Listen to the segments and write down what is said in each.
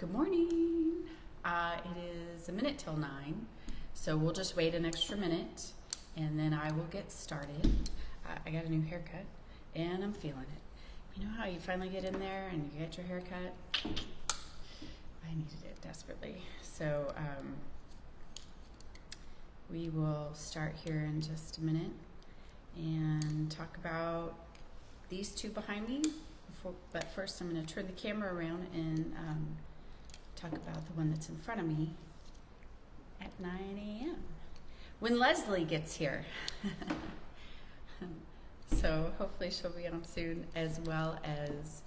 Good morning. It is a minute till 9, so we'll just wait an extra minute and then I will get started. I got a new haircut and I'm feeling it. You know how you finally get in there and you get your haircut? I needed it desperately. So we will start here in just a minute and talk about these two behind me. But first I'm going to turn the camera around and talk about the one that's in front of me at 9 a.m. when Leslie gets here. So hopefully she'll be on soon, as well as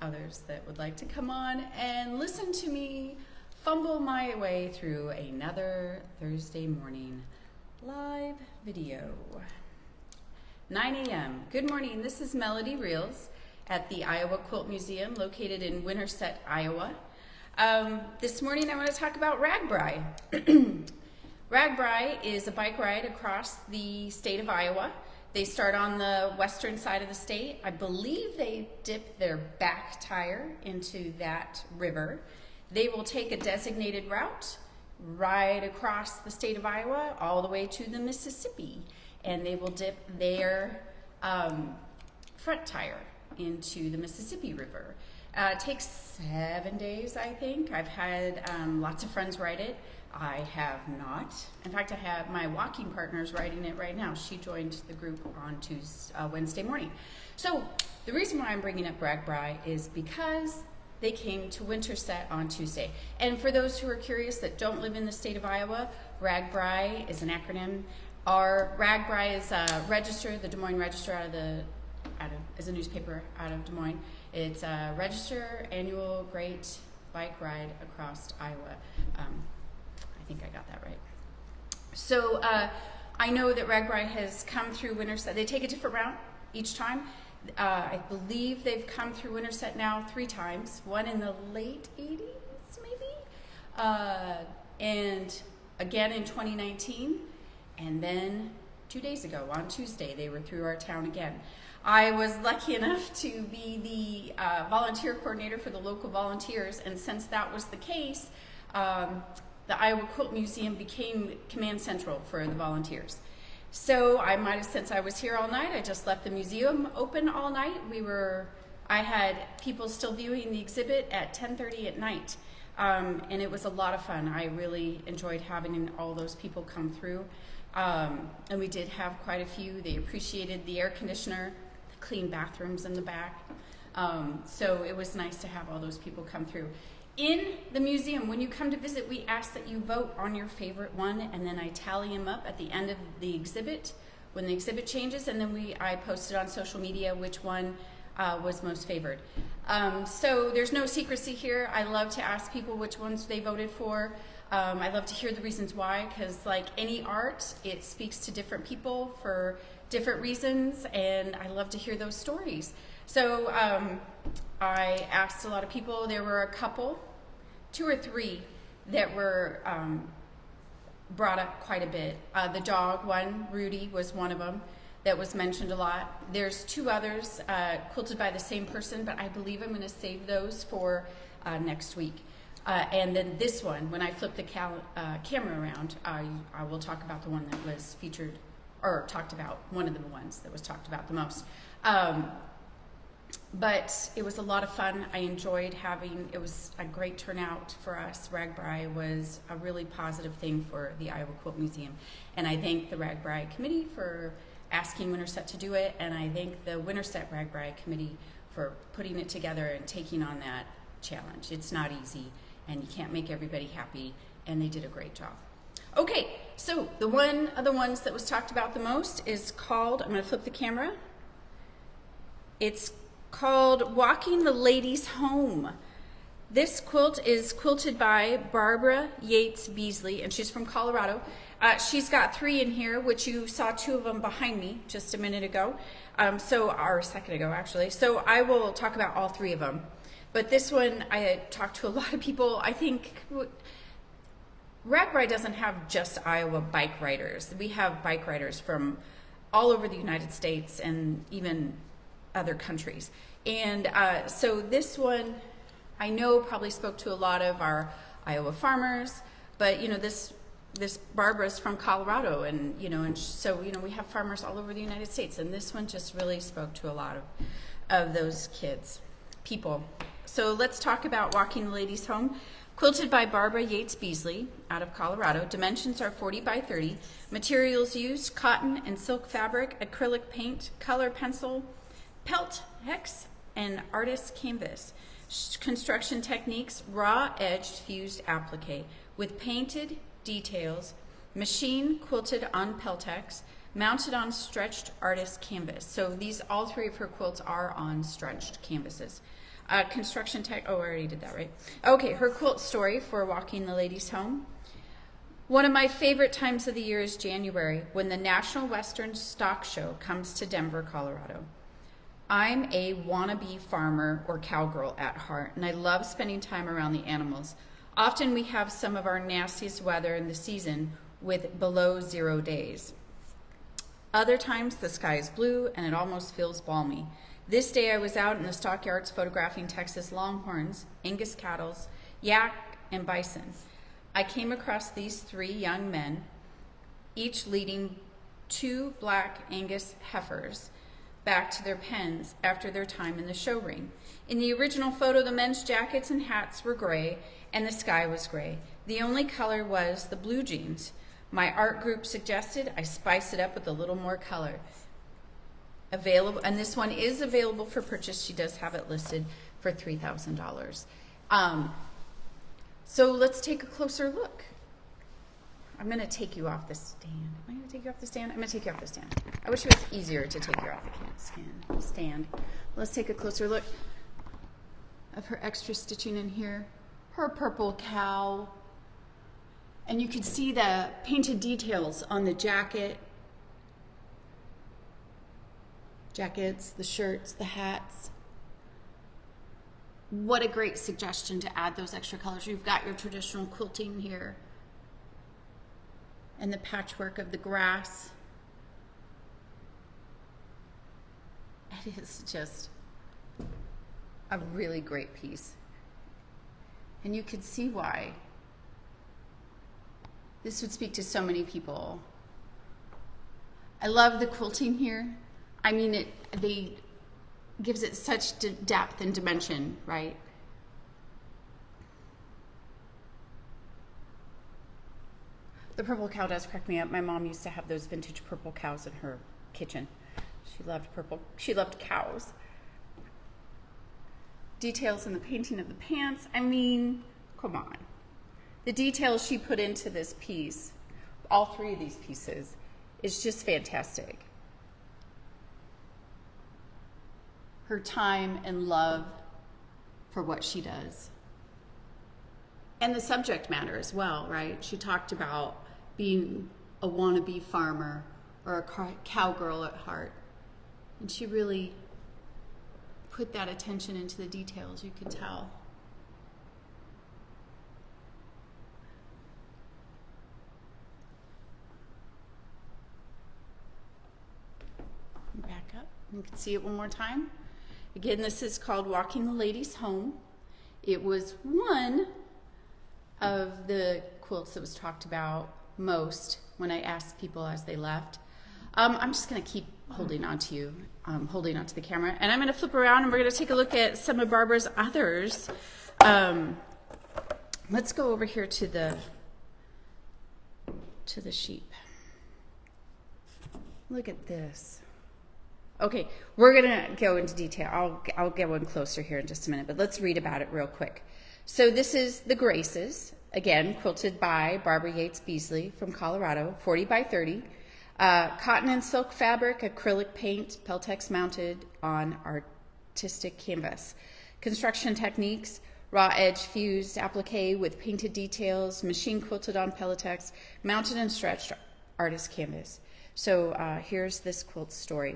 others that would like to come on and listen to me fumble my way through another Thursday morning live video. 9 a.m. Good morning. This is Melody Reels at the Iowa Quilt Museum, located in Winterset, Iowa. This morning I want to talk about RAGBRAI. RAGBRAI is a bike ride across the state of Iowa. They start on the western side of the state. I believe they dip their back tire into that river. They will take a designated route, ride across the state of Iowa all the way to the Mississippi, and they will dip their front tire into the Mississippi River. It takes 7 days, I think. I've had lots of friends ride it. I have not. In fact, I have my walking partner's riding it right now. She joined the group on Wednesday morning. So the reason why I'm bringing up RAGBRAI is because they came to Winterset on Tuesday. And for those who are curious that don't live in the state of Iowa, RAGBRAI is an acronym. Our RAGBRAI is the Des Moines Register is a newspaper out of Des Moines. It's a Register Annual Great Bike Ride Across Iowa. I think I got that right. So I know that RAGBRAI has come through Winterset. They take a different route each time. I believe they've come through Winterset now 3 times, one in the late 80s maybe, and again in 2019, and then 2 days ago on Tuesday they were through our town again. I was lucky enough to be the volunteer coordinator for the local volunteers, and since that was the case, the Iowa Quilt Museum became command central for the volunteers. So since I was here all night, I just left the museum open all night. I had people still viewing the exhibit at 10:30 at night, and it was a lot of fun. I really enjoyed having all those people come through, and we did have quite a few. They appreciated the air conditioner, the clean bathrooms in the back, so it was nice to have all those people come through. In the museum, when you come to visit, we ask that you vote on your favorite one, and then I tally them up at the end of the exhibit when the exhibit changes, and then I posted on social media which one was most favored. So there's no secrecy here. I love to ask people which ones they voted for. I love to hear the reasons why, because like any art, it speaks to different people for different reasons, and I love to hear those stories. So I asked a lot of people. There were a couple, 2 or 3, that were brought up quite a bit. The dog one, Rudy, was one of them that was mentioned a lot. There's 2 others quilted by the same person, but I believe I'm going to save those for next week. And then this one, when I flip the camera around, I will talk about the one that was featured, or talked about, one of the ones that was talked about the most. But it was a lot of fun. I enjoyed it was a great turnout for us. RAGBRAI was a really positive thing for the Iowa Quilt Museum. And I thank the RAGBRAI committee for asking Winterset to do it, and I thank the Winterset RAGBRAI committee for putting it together and taking on that challenge. It's not easy, and you can't make everybody happy, and they did a great job. Okay, so the one of the ones that was talked about the most is called, I'm going to flip the camera. It's called Walking the Ladies Home. This quilt is quilted by Barbara Yates Beasley, and she's from Colorado. She's got 3 in here, which you saw 2 of them behind me just a minute ago, or a second ago actually. So I will talk about all 3 of them. But this one, I had talked to a lot of people. I think RAGBRAI doesn't have just Iowa bike riders. We have bike riders from all over the United States and even other countries. And so this one, I know probably spoke to a lot of our Iowa farmers, but this Barbara's from Colorado, and so we have farmers all over the United States, and this one just really spoke to a lot of those people. So let's talk about Walking the Ladies Home. Quilted by Barbara Yates Beasley out of Colorado. Dimensions are 40 by 30. Materials used: cotton and silk fabric, acrylic paint, color pencil, pelt, hex, and artist canvas. Construction techniques: raw edged fused applique with painted details, machine quilted on peltex, mounted on stretched artist canvas. So all three of her quilts are on stretched canvases. Construction tech, I already did that, right? Okay, her quilt story for Walking the Ladies Home. One of my favorite times of the year is January, when the National Western Stock Show comes to Denver, Colorado. I'm a wannabe farmer or cowgirl at heart, and I love spending time around the animals. Often we have some of our nastiest weather in the season with below 0 days. Other times the sky is blue and it almost feels balmy. This day I was out in the stockyards photographing Texas longhorns, Angus cattle, yak, and bison. I came across these 3 young men, each leading 2 black Angus heifers back to their pens after their time in the show ring. In the original photo, the men's jackets and hats were gray and the sky was gray. The only color was the blue jeans. My art group suggested I spice it up with a little more color. Available, and this one is available for purchase. She does have it listed for $3,000. So let's take a closer look. I'm going to take you off the stand. Am I going to take you off the stand? I'm going to take you off the stand. I wish it was easier to take you off the stand. Let's take a closer look of her extra stitching in here. Her purple cow. And you can see the painted details on the jackets, the shirts, the hats. What a great suggestion to add those extra colors. You've got your traditional quilting here and the patchwork of the grass. It is just a really great piece. And you can see why this would speak to so many people. I love the quilting here. I mean, they gives it such depth and dimension, right? The purple cow does crack me up. My mom used to have those vintage purple cows in her kitchen. She loved purple. She loved cows. Details in the painting of the pants. I mean, come on. The details she put into this piece, all 3 of these pieces, is just fantastic. Her time and love for what she does. And the subject matter as well, right? She talked about being a wannabe farmer or a cowgirl at heart. And she really put that attention into the details, you could tell. Back up. You can see it one more time. Again, this is called Walking the Ladies Home. It was one of the quilts that was talked about most when I asked people as they left. I'm just going to keep holding on to you, holding onto the camera, and I'm going to flip around and we're going to take a look at some of Barbara's others. Let's go over here to the sheep. Look at this. Okay, we're going to go into detail. I'll get one closer here in just a minute, but let's read about it real quick. So this is the Graces, again, quilted by Barbara Yates Beasley from Colorado, 40 by 30. Cotton and silk fabric, acrylic paint, peltex mounted on artistic canvas. Construction techniques: raw edge fused applique with painted details, machine quilted on peltex, mounted and stretched artist canvas. So here's this quilt story.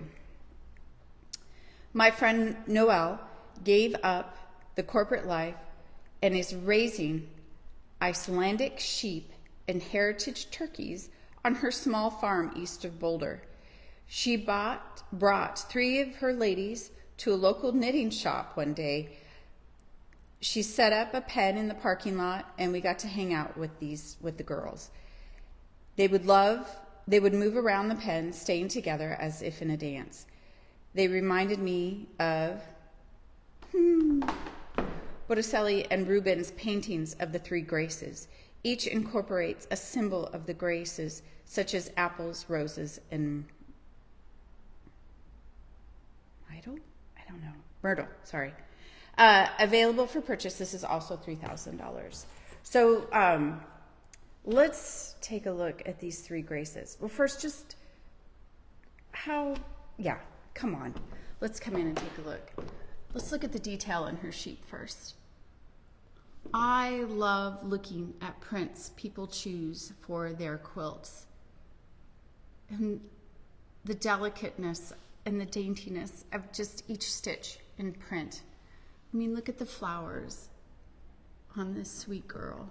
My friend Noelle gave up the corporate life and is raising Icelandic sheep and heritage turkeys on her small farm east of Boulder. She brought 3 of her ladies to a local knitting shop one day she set up a pen in the parking lot, and we got to hang out with the girls. They would move around the pen, staying together as if in a dance. They reminded me of Botticelli and Rubens' paintings of the three graces. Each incorporates a symbol of the graces, such as apples, roses, and myrtle, sorry. Available for purchase. This is also $3,000. So let's take a look at these three graces. Well, first, just come on. Let's come in and take a look. Let's look at the detail in her sheep first. I love looking at prints people choose for their quilts. And the delicateness and the daintiness of just each stitch in print. I mean, look at the flowers on this sweet girl.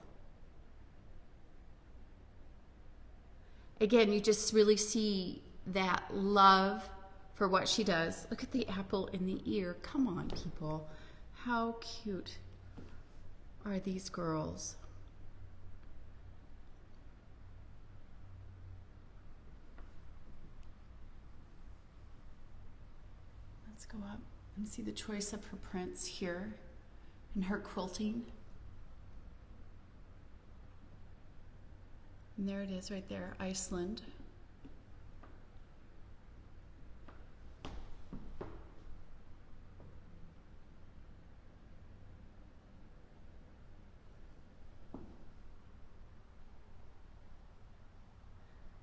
Again, you just really see that love for what she does. Look at the apple in the ear. Come on, people. How cute are these girls? Let's go up and see the choice of her prints here in her quilting. And there it is right there, Iceland.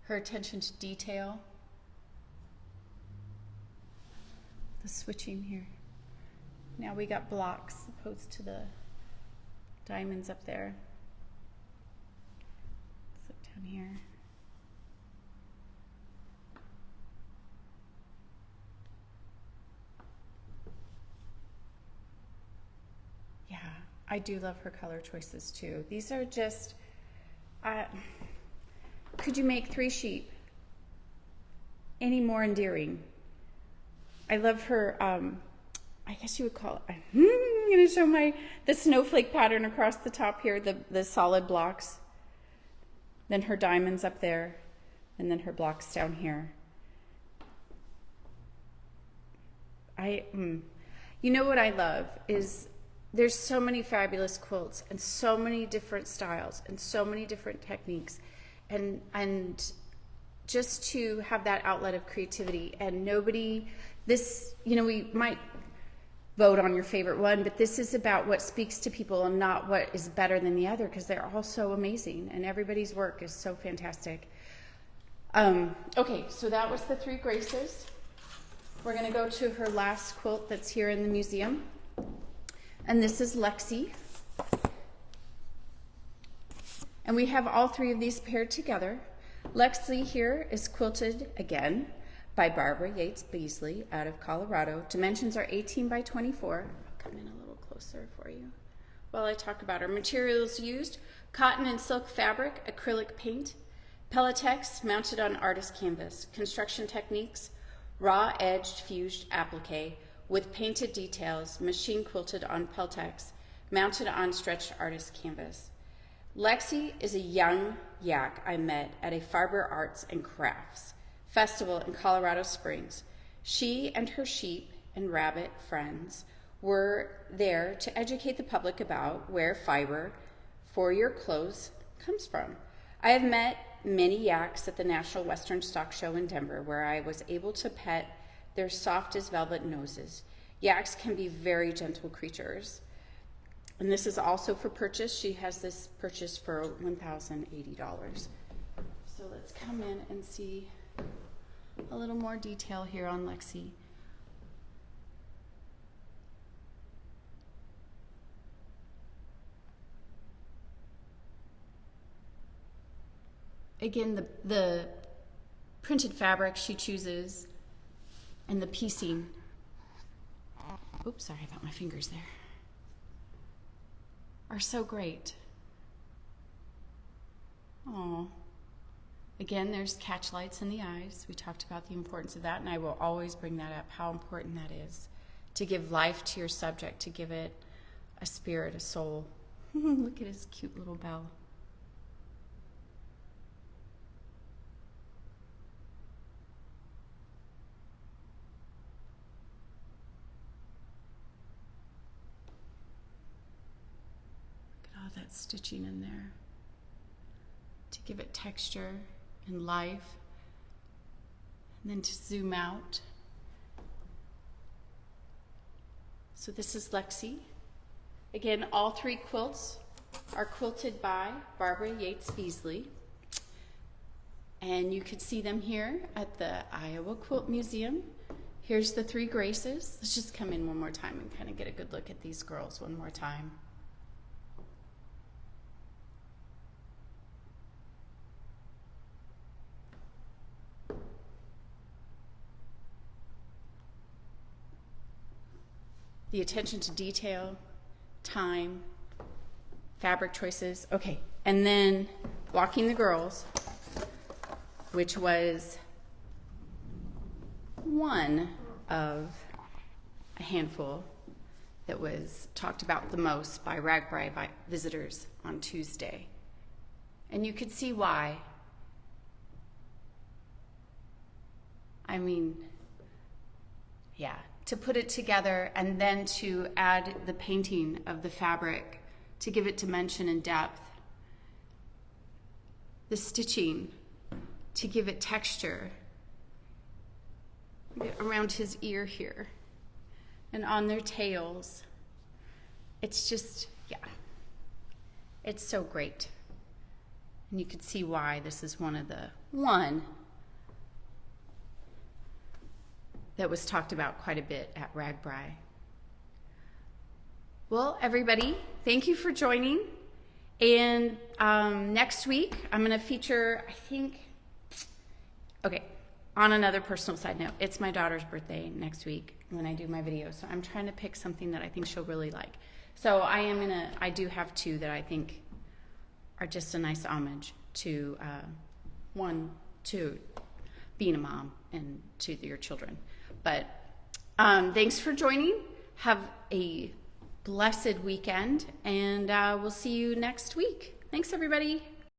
Her attention to detail. The switching here. Now we got blocks opposed to the diamonds up there. Let's look down here. Yeah, I do love her color choices too. These are just, could you make 3 sheep any more endearing? I love her, I guess you would call it, I'm going to show the snowflake pattern across the top here, the solid blocks. Then her diamonds up there, and then her blocks down here. You know what I love is there's so many fabulous quilts and so many different styles and so many different techniques. And just to have that outlet of creativity, and we might vote on your favorite one, but this is about what speaks to people and not what is better than the other, because they're all so amazing and everybody's work is so fantastic. Okay, so that was the 3 graces. We're going to go to her last quilt that's here in the museum, and this is Lexi. And we have all 3 of these paired together. Lexi here is quilted again by Barbara Yates Beasley out of Colorado. Dimensions are 18 by 24. I'll come in a little closer for you while I talk about her. Materials used: cotton and silk fabric, acrylic paint, Pelletex mounted on artist canvas. Construction techniques: raw edged fused applique with painted details, machine quilted on Pelletex, mounted on stretched artist canvas. Lexi is a young yak I met at a Farber Arts and Crafts festival in Colorado Springs. She and her sheep and rabbit friends were there to educate the public about where fiber for your clothes comes from. I have met many yaks at the National Western Stock Show in Denver, where I was able to pet their soft as velvet noses. Yaks can be very gentle creatures. And this is also for purchase. She has this purchase for $1,080. So let's come in and see a little more detail here on Lexi. Again, the printed fabric she chooses and the piecing. Oops, sorry about my fingers there. Are so great. Oh, again, there's catch lights in the eyes. We talked about the importance of that, and I will always bring that up, how important that is, to give life to your subject, to give it a spirit, a soul. Look at his cute little bell. Look at all that stitching in there to give it texture and life. And then to zoom out. So this is Lexi. Again, all 3 quilts are quilted by Barbara Yates Beasley. And you can see them here at the Iowa Quilt Museum. Here's the 3 Graces. Let's just come in one more time and kind of get a good look at these girls one more time. The attention to detail, time, fabric choices. Okay, and then Walking the Girls, which was one of a handful that was talked about the most by RAGBRAI by visitors on Tuesday. And you could see why. I mean, yeah. To put it together and then to add the painting of the fabric to give it dimension and depth. The stitching to give it texture around his ear here and on their tails. It's just, yeah, it's so great. And you can see why this is one that was talked about quite a bit at RAGBRAI. Well, everybody, thank you for joining. And next week, I'm going to feature, on another personal side note, it's my daughter's birthday next week when I do my video. So I'm trying to pick something that I think she'll really like. So I do have 2 that I think are just a nice homage to, one, to being a mom and to your children. But thanks for joining. Have a blessed weekend, and we'll see you next week. Thanks, everybody.